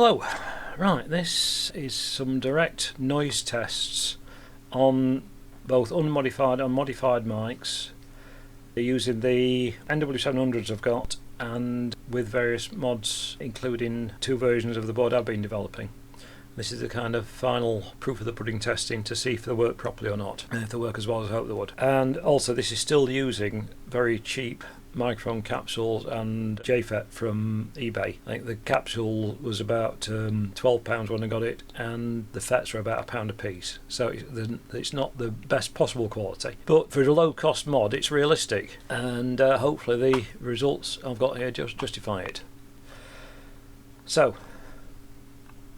Hello. Right, this is some direct noise tests on both unmodified and modified mics using the NW700s I've got and with various mods, including two versions of the board I've been developing. This is the kind of final proof of the pudding testing to see if they work properly or not, and if they work as well as I hope they would. And also this is still using very cheap microphone capsules and JFET from eBay. I think the capsule was about £12 when I got it, and the FETs are about £1 a piece, so it's not the best possible quality, but for a low cost mod it's realistic, and hopefully the results I've got here just justify it. So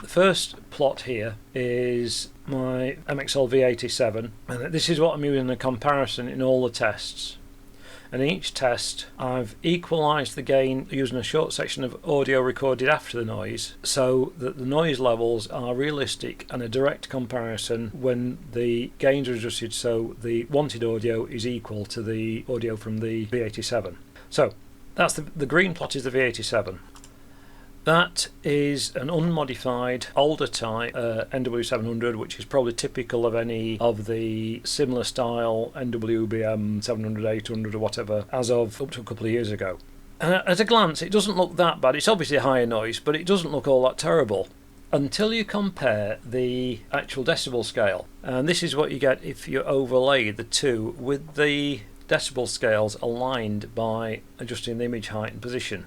the first plot here is my MXL V87, and this is what I'm using in a comparison in all the tests. And in each test I've equalised the gain using a short section of audio recorded after the noise, so that the noise levels are realistic and a direct comparison when the gains are adjusted so the wanted audio is equal to the audio from the V87. So that's the green plot is the V87. That is an unmodified, older type NW700, which is probably typical of any of the similar style NWBM 700, 800 or whatever as of up to a couple of years ago. And at a glance it doesn't look that bad. It's obviously a higher noise, but it doesn't look all that terrible until you compare the actual decibel scale. And this is what you get if you overlay the two with the decibel scales aligned by adjusting the image height and position.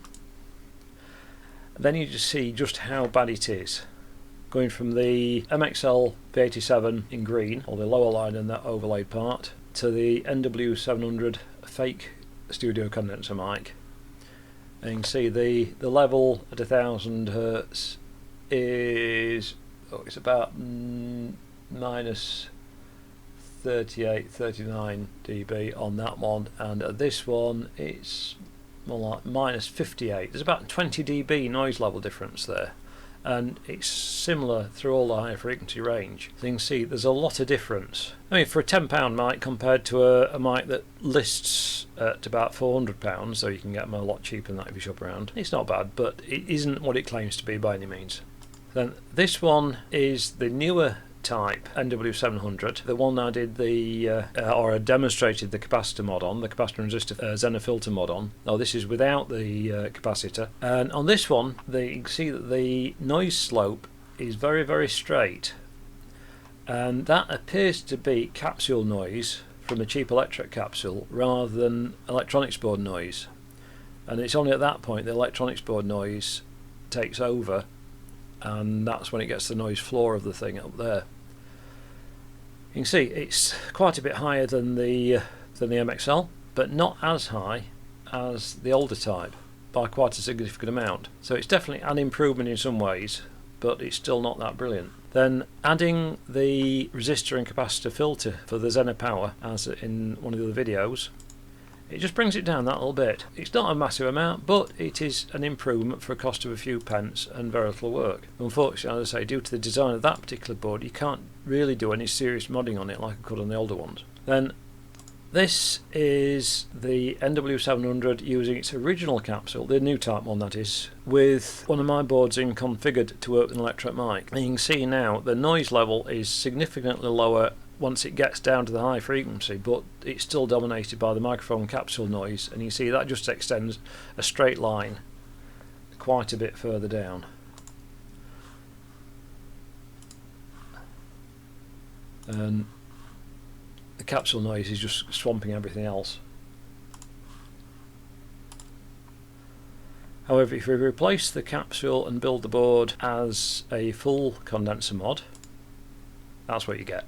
Then you just see just how bad it is, going from the MXL V87 in green, or the lower line in that overlaid part, to the NW700 fake studio condenser mic. And you can see the level at 1000 Hz is it's about minus 38, 39 dB on that one, and at this one it's more like minus 58. There's about 20 dB noise level difference there, and it's similar through all the high frequency range. So you can see there's a lot of difference. I mean, for a £10 mic compared to a mic that lists at about £400, so you can get them a lot cheaper than that if you shop around, it's not bad, but it isn't what it claims to be by any means. Then this one is the newer type NW700, the one I did or I demonstrated the capacitor mod on, the capacitor and resistor zener filter mod on. Now this is without the capacitor, and on this one you can see that the noise slope is very, very straight, and that appears to be capsule noise from a cheap electric capsule rather than electronics board noise, and it's only at that point the electronics board noise takes over, and that's when it gets the noise floor of the thing up there. You can see it's quite a bit higher than the MXL, but not as high as the older type by quite a significant amount. So it's definitely an improvement in some ways, but it's still not that brilliant. Then adding the resistor and capacitor filter for the zener power, as in one of the other videos, it just brings it down that little bit. It's not a massive amount, but it is an improvement for a cost of a few pence and very little work. Unfortunately, as I say, due to the design of that particular board, you can't really do any serious modding on it like I could on the older ones. Then this is the NW700 using its original capsule, the new type one that is, with one of my boards in configured to work with an electret mic. And you can see now the noise level is significantly lower once it gets down to the high frequency, but it's still dominated by the microphone capsule noise, and you see that just extends a straight line quite a bit further down. And the capsule noise is just swamping everything else. However, if we replace the capsule and build the board as a full condenser mod, that's what you get.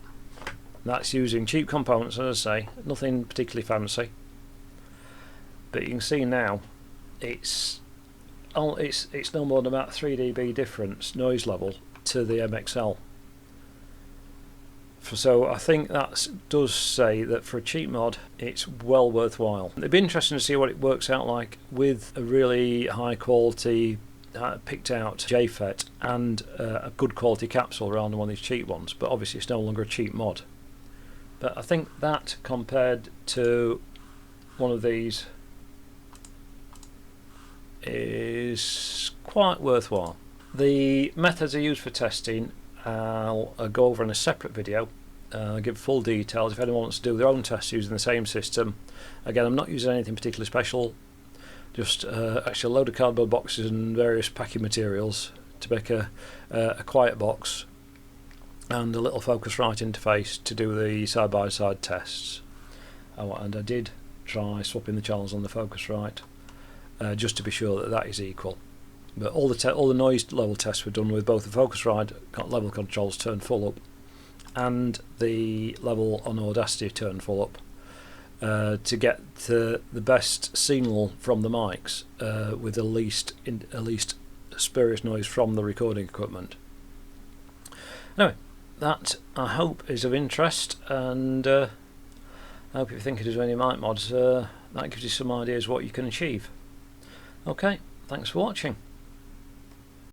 That's using cheap components, as I say, nothing particularly fancy. But you can see now it's no more than about 3 dB difference noise level to the MXL. So I think that does say that for a cheap mod it's well worthwhile. It'd be interesting to see what it works out like with a really high quality picked out JFET and a good quality capsule rather than one of these cheap ones, but obviously it's no longer a cheap mod. But I think that compared to one of these is quite worthwhile. The methods I use for testing I'll go over in a separate video. Give full details if anyone wants to do their own tests using the same system. Again, I'm not using anything particularly special, just actually a load of cardboard boxes and various packing materials to make a quiet box and a little Focusrite interface to do the side-by-side tests. And I did try swapping the channels on the Focusrite just to be sure that that is equal. But all the noise level tests were done with both the Focusrite level controls turned full up and the level on Audacity turned full up to get the best signal from the mics with the least spurious noise from the recording equipment. Anyway, that I hope is of interest, and I hope if you're thinking of doing any mic mods, that gives you some ideas what you can achieve. Okay, thanks for watching.